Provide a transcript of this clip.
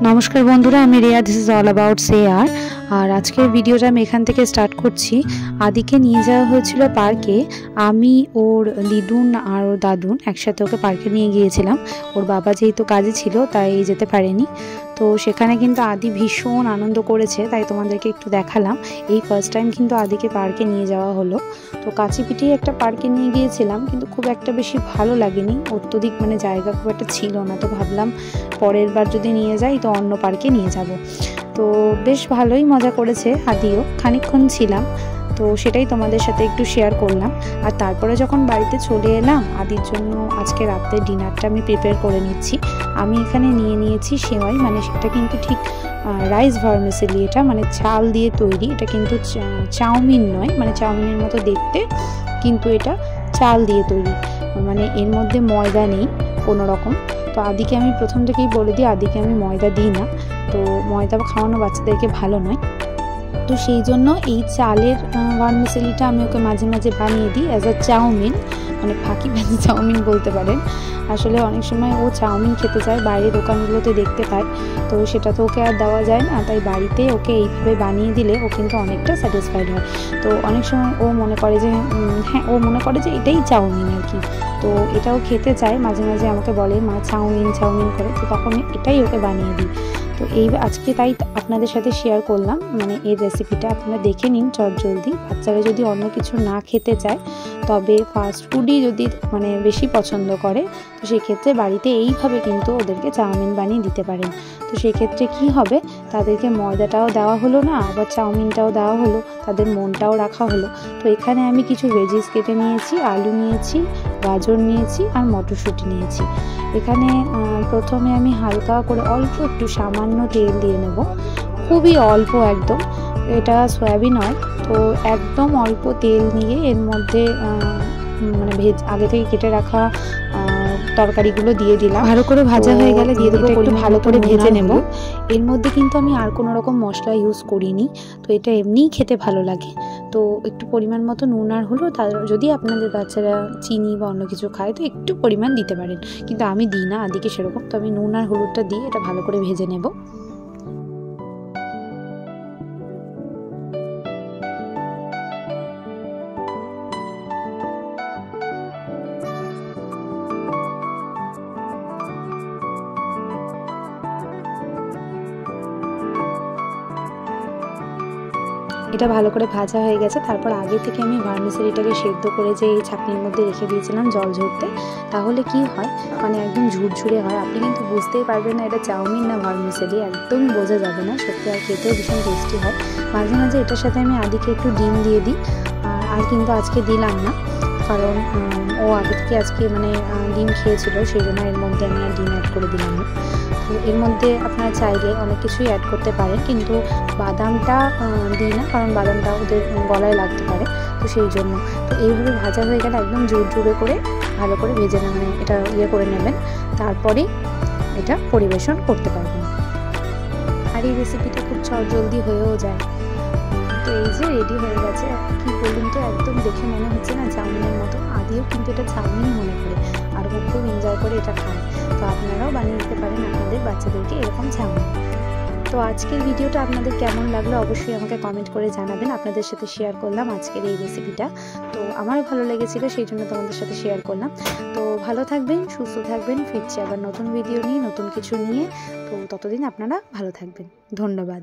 नमस्कार बंधुरा आमी Ria this is all about share और आजकेर भिडियोटा आमी एखान थेके स्टार्ट करछि। आदिके निये जाওয়া হয়েছিল पार्के आमी ओर दिदुन और ओर दादुन एकसाथे ओके पार्के निये गिয়েছিলাম। ओर बाबा जेहेतु काजे छिलो ताई जेते पारेনি। तो सेखाने किन्तु आदि भीषण आनंद करेছে ताई तोमादेरके एकटु देखालाम। এই ফার্স্ট টাইম কিন্তু আদিকে পার্কে নিয়ে যাওয়া হলো। তো কাছেপিঠেই একটা পার্কে নিয়ে গিয়েছিলাম কিন্তু খুব একটা বেশি ভালো লাগেনি, অত্যধিক মানে জায়গা খুব একটা ছিল না। তো ভাবলাম পরের বার যদি নিয়ে যাই তো অন্য পার্কে নিয়ে যাব। তো বেশ ভালোই মজা করেছে আদিও, খানিকক্ষণ ছিলাম। তো সেটাই তোমাদের সাথে একটু শেয়ার করলাম। আর তারপরে যখন বাড়িতে চলে এলাম আদির জন্য আজকে রাতে ডিনারটা আমি প্রিপেয়ার করে নিচ্ছি। আমি এখানে নিয়ে নিয়েছি সেমাই, মানে সেটা কিন্তু ঠিক রাইস ভার্মিসেলি, এটা মানে চাল দিয়ে তৈরি। এটা কিন্তু চাউমিন নয়, মানে চাউমিনের মতো দেখতে কিন্তু এটা চাল দিয়ে তৈরি, মানে এর মধ্যে ময়দা নেই কোনো রকম। তো আদিকে আমি প্রথম থেকেই বলে দিই আদিকে আমি ময়দা দিই না, তো ময়দা খাওয়ানো বাচ্চাদেরকে ভালো নয়। তো সেই জন্য এই চালের ভার্মিসেলিটা আমি ওকে মাঝে মাঝে বানিয়ে দিই অ্যাজ আ চাউমিন, মানে ফাঁকি ভেজে চাউমিন বলতে পারেন। আসলে অনেক সময় ও চাউমিন খেতে চায়, বাইরে দোকানগুলোতে দেখতে পায়, তো সেটা তো ওকে আর দেওয়া যায় না। তাই বাড়িতে ওকে এইভাবে বানিয়ে দিলে ও কিন্তু অনেকটা স্যাটিসফাইড হয়। তো অনেক সময় ও মনে করে যে হ্যাঁ, ও মনে করে যে এটাই চাউমিন আর কি। তো এটাও খেতে চায়, মাঝে মাঝে আমাকে বলে মা চাউমিন চাউমিন করে, তো তখন এটাই ওকে বানিয়ে দিই। তো এই আজকে তাই আপনাদের সাথে শেয়ার করলাম, মানে এই রেসিপিটা আপনারা দেখে নিন চটজলদি। বাচ্চারা যদি অন্য কিছু না খেতে চায়, তবে ফাস্ট ফুডই যদি মানে বেশি পছন্দ করে, তো সেক্ষেত্রে বাড়িতে এইভাবে কিন্তু ওদেরকে চাউমিন বানিয়ে দিতে পারেন। তো সেক্ষেত্রে কি হবে, তাদেরকে ময়দাটাও দেওয়া হলো না, আবার চাউমিনটাও দেওয়া হলো, তাদের মনটাও রাখা হলো। তো এখানে আমি কিছু ভেজিস কেটে নিয়েছি, আলু নিয়েছি, গাজর নিয়েছি আর মটরশুঁটি নিয়েছি। এখানে প্রথমে আমি হালকা করে অল্প একটু সামান্য তেল দিয়ে নেব, খুবই অল্প একদম, এটা সয়াবিন অয়েল। তো একদম অল্প তেল নিয়ে এর মধ্যে মানে আগে থেকে কেটে রাখা তরকারিগুলো দিয়ে দিলাম। ভালো করে ভাজা হয়ে গেলে দিয়ে দেবো, একটু ভালো করে ভেজে নেব। এর মধ্যে কিন্তু আমি আর কোনো রকম মশলা ইউজ করিনি, তো এটা এমনিই খেতে ভালো লাগে। তো একটু পরিমাণ মতো নুন আর হলো, যদি আপনাদের বাচ্চারা চিনি বা অন্য কিছু খায় তো একটু পরিমাণ দিতে পারেন, কিন্তু আমি দিই না আদিকে সেরকম। তো আমি নুন আর হলুদটা দিয়ে এটা ভালো করে ভেজে নেব। এটা ভালো করে ভাজা হয়ে গেছে। তারপর আগে থেকে আমি ভার্মিসেলিটাকে সেদ্ধ করে যে এই ছাঁকনির মধ্যে রেখে দিয়েছিলাম জল ঝরতে, তাহলে কি হয় মানে একদম ঝুরঝুরে হয়। আপনি কিন্তু বুঝতেই পারবেন না এটা চাউমিন না ভার্মিসেলি, একদমই বোঝা যাবে না। সত্যি আর খেতেও ভীষণ টেস্টি হয়। মাঝে মাঝে এটার সাথে আমি আদিকে একটু ডিম দিয়ে দিই, আর কিন্তু আজকে দিলাম না, কারণ ও আগে থেকে আজকে মানে ডিম খেয়েছিল, সেই জন্য এর মধ্যে আমি আর ডিম অ্যাড করে দিলাম না। তো এর মধ্যে আপনারা চাইলে অনেক কিছুই অ্যাড করতে পারেন, কিন্তু বাদামটা দিই না, কারণ বাদামটা ওদের গলায় লাগতে পারে, তো সেই জন্য। তো এইভাবে ভাজা হয়ে গেলে একদম জোরে করে ভালো করে ভেজে মানে এটা করে নেবেন, তারপরে এটা পরিবেশন করতে পারবেন। আর এই রেসিপিটা খুব জলদি হয়েও যায়। তো এই যে রেডি হয়ে গেছে, কি বলুন তো একদম দেখে মনে হচ্ছে না চাউমিনের মতো। আদিও কিন্তু এটা চাউমিনই মনে করে, আর ও খুব এনজয় করে এটা খায়। তো আপনারাও বানিয়ে দিতে পারেন আপনাদের বাচ্চাদেরকে এরকম চাউমিন। তো আজকের ভিডিওটা আপনাদের কেমন লাগলো অবশ্যই আমাকে কমেন্ট করে জানাবেন। আপনাদের সাথে শেয়ার করলাম আজকের এই রেসিপিটা, তো আমারও ভালো লেগেছিল, সেই জন্য তোমাদের সাথে শেয়ার করলাম। তো ভালো থাকবেন, সুস্থ থাকবেন, ফিরছি আবার নতুন ভিডিও নিয়ে, নতুন কিছু নিয়ে। তো ততদিন আপনারা ভালো থাকবেন। ধন্যবাদ।